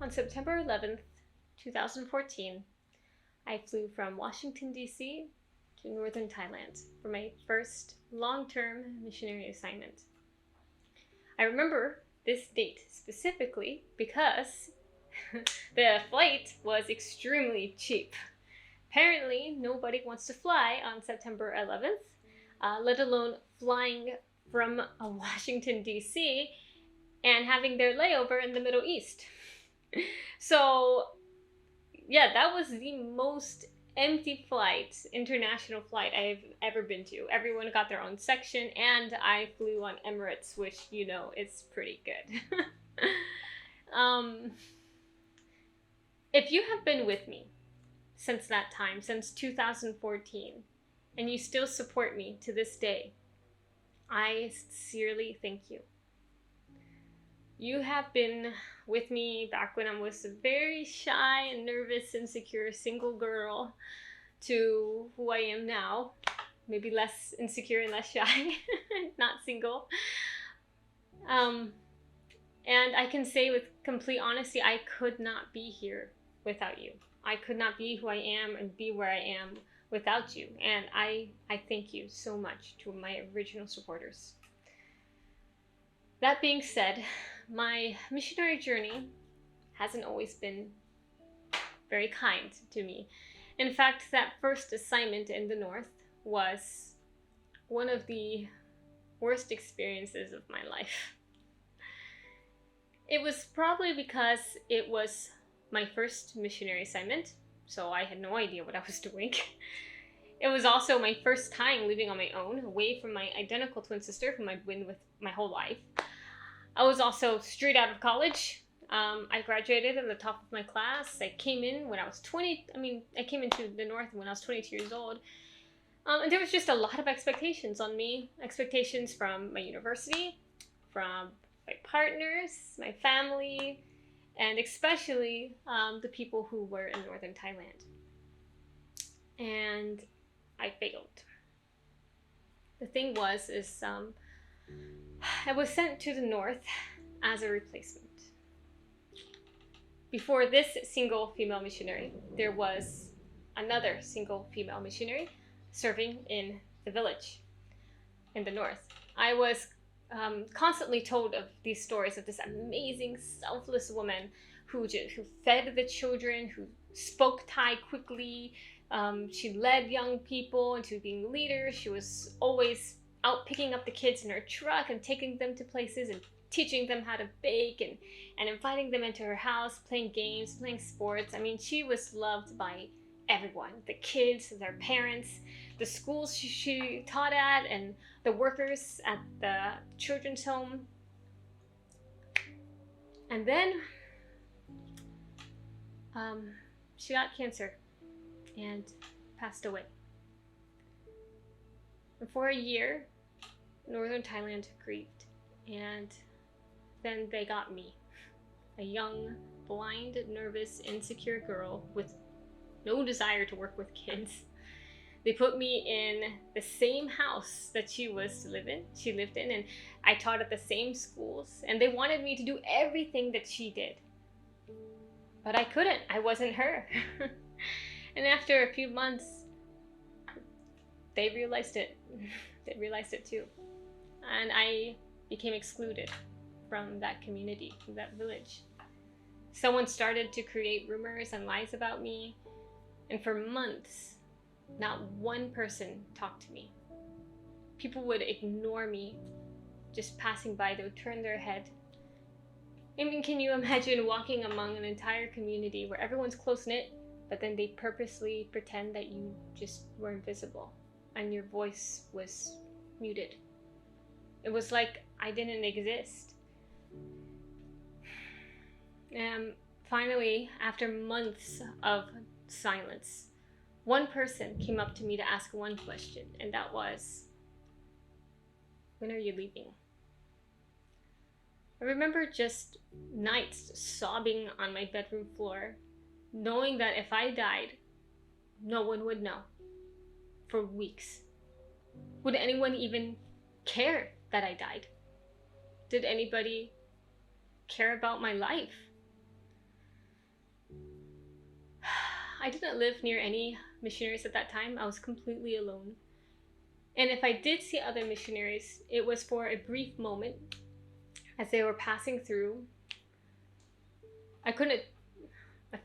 On September 11th, 2014, I flew from Washington, D.C. to northern Thailand for my first long-term missionary assignment. I remember this date specifically because the flight was extremely cheap. Apparently, nobody wants to fly on September 11th, let alone flying from Washington, D.C. and having their layover in the Middle East. So, yeah, that was the most empty international flight I've ever been to. Everyone got their own section, and I flew on Emirates, which, is pretty good. um, if you have been with me since that time, since 2014, and you still support me to this day, I sincerely thank you. You have been with me back when I was a very shy and nervous, insecure single girl to who I am now. Maybe less insecure and less shy, not single. And I can say with complete honesty, I could not be here without you. I could not be who I am and be where I am without you. And I thank you so much to my original supporters. That being said, my missionary journey hasn't always been very kind to me. In fact, that first assignment in the North was one of the worst experiences of my life. It was probably because it was my first missionary assignment, so I had no idea what I was doing. It was also my first time living on my own, away from my identical twin sister, whom I'd been with my whole life. I was also straight out of college. I graduated at the top of my class. I came in when I was 20. I came into the North when I was 22 years old. And there was just a lot of expectations on me. Expectations from my university, from my partners, my family, and especially the people who were in northern Thailand. And I failed. The thing is I was sent to the North as a replacement. Before this single female missionary, there was another single female missionary serving in the village in the North. I was constantly told of these stories of this amazing, selfless woman who fed the children, who spoke Thai quickly. She led young people into being leaders. She was always out picking up the kids in her truck and taking them to places and teaching them how to bake and inviting them into her house, playing games, playing sports. She was loved by everyone, the kids, their parents, the schools she taught at, and the workers at the children's home. And then she got cancer and passed away. And for a year, northern Thailand grieved. And then they got me, a young, blind, nervous, insecure girl with no desire to work with kids. They put me in the same house that she lived in, and I taught at the same schools, and they wanted me to do everything that she did. But I couldn't. I wasn't her. And after a few months, they realized it. They realized it too. And I became excluded from that community, from that village. Someone started to create rumors and lies about me, and for months, not one person talked to me. People would ignore me, just passing by. They would turn their head. Can you imagine walking among an entire community where everyone's close-knit, but then they purposely pretend that you just were invisible and your voice was muted? It was like I didn't exist. Finally, after months of silence, one person came up to me to ask one question, and that was, when are you leaving? I remember just nights sobbing on my bedroom floor, knowing that if I died, no one would know. For weeks. Would anyone even care that I died? Did anybody care about my life? I didn't live near any missionaries at that time. I was completely alone. And if I did see other missionaries, it was for a brief moment as they were passing through. I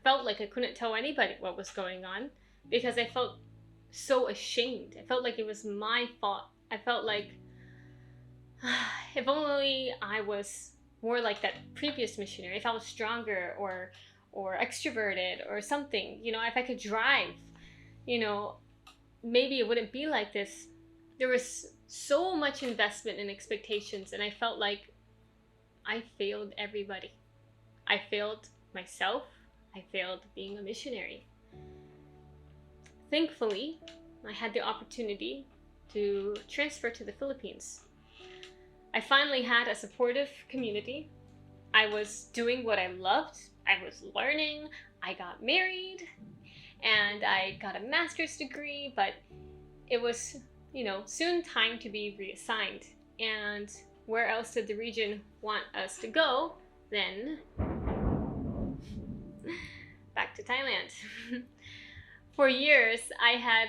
felt like I couldn't tell anybody what was going on because I felt so ashamed. I felt like it was my fault. I felt like if only I was more like that previous missionary, if I was stronger or extroverted or something, if I could drive, maybe it wouldn't be like this. There was so much investment and expectations, and I felt like I failed everybody. I failed myself. I failed being a missionary. Thankfully, I had the opportunity to transfer to the Philippines. I finally had a supportive community. I was doing what I loved. I was learning. I got married and I got a master's degree, but it was, soon time to be reassigned. And where else did the region want us to go than back to Thailand? For years, I had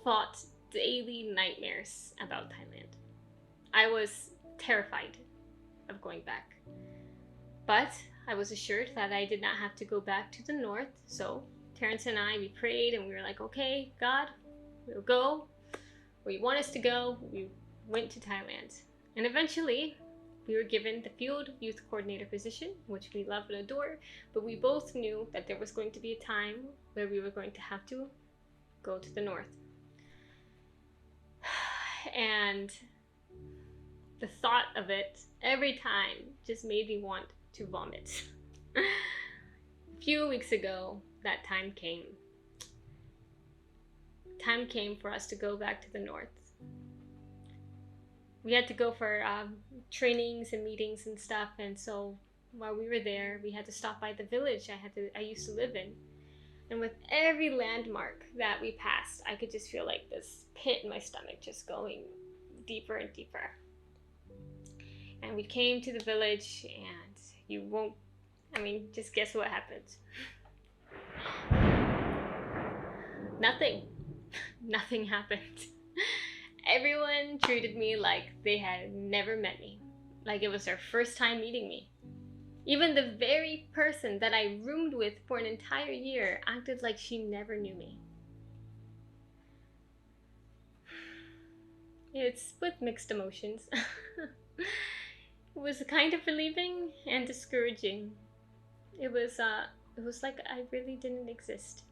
thought daily nightmares about Thailand. I was terrified of going back. But I was assured that I did not have to go back to the north. So Terrence and I, we prayed and we were like, okay, God, we'll go where you want us to go. We went to Thailand. And eventually, we were given the field youth coordinator position, which we love and adore. But we both knew that there was going to be a time where we were going to have to go to the north. And the thought of it every time just made me want to vomit. A few weeks ago, that time came. Time came for us to go back to the north. We had to go for trainings and meetings and stuff, and so while we were there, we had to stop by the village I used to live in. And with every landmark that we passed, I could just feel like this pit in my stomach just going deeper and deeper. And we came to the village, and just guess what happened. Nothing happened. Everyone treated me like they had never met me, like it was their first time meeting me. Even the very person that I roomed with for an entire year acted like she never knew me. It's with mixed emotions. It was kind of relieving and discouraging. It was like I really didn't exist.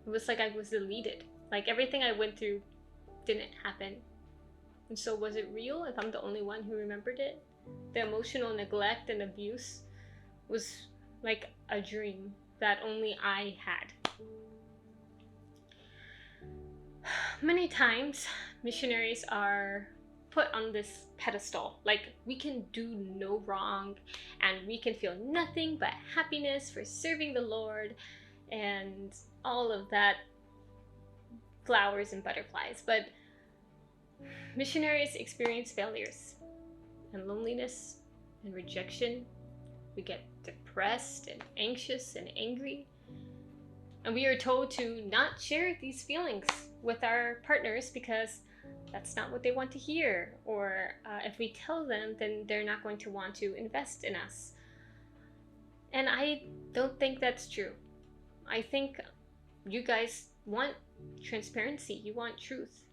It was like I was deleted. Like everything I went through didn't happen. And so was it real if I'm the only one who remembered it? The emotional neglect and abuse was like a dream that only I had. Many times, missionaries are put on this pedestal, like we can do no wrong and we can feel nothing but happiness for serving the Lord and all of that flowers and butterflies. But missionaries experience failures and loneliness and rejection. We get depressed and anxious and angry. And we are told to not share these feelings with our partners because that's not what they want to hear. Or if we tell them, then they're not going to want to invest in us. And I don't think that's true. I think you guys want transparency. You want truth.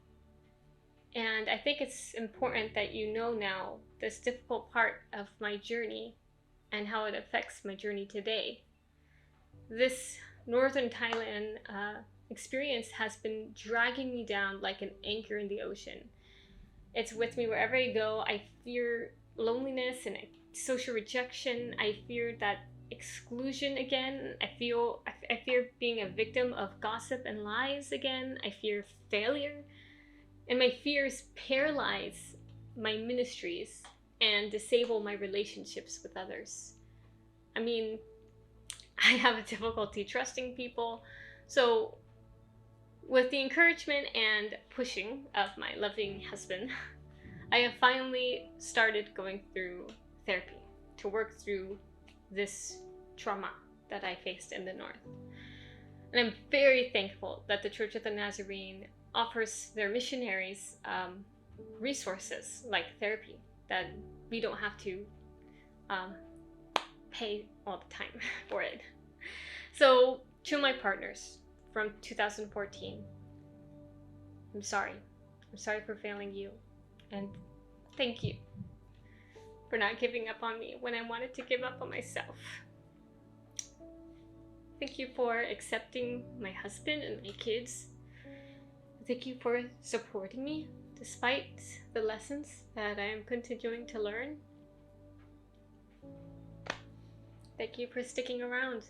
And I think it's important that you know now this difficult part of my journey and how it affects my journey today. This northern Thailand experience has been dragging me down like an anchor in the ocean. It's with me wherever I go. I fear loneliness and social rejection. I fear that exclusion again. I fear being a victim of gossip and lies again. I fear failure. And my fears paralyze my ministries and disable my relationships with others. I have a difficulty trusting people. So with the encouragement and pushing of my loving husband, I have finally started going through therapy to work through this trauma that I faced in the north. And I'm very thankful that the Church of the Nazarene offers their missionaries resources like therapy that we don't have to pay all the time for it. So to my partners from 2014, I'm sorry. I'm sorry for failing you. And thank you for not giving up on me when I wanted to give up on myself. Thank you for accepting my husband and my kids. Thank you for supporting me despite the lessons that I am continuing to learn. Thank you for sticking around.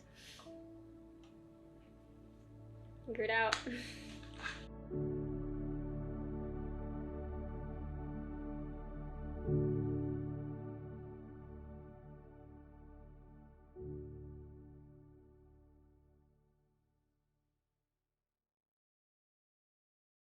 Figure it out.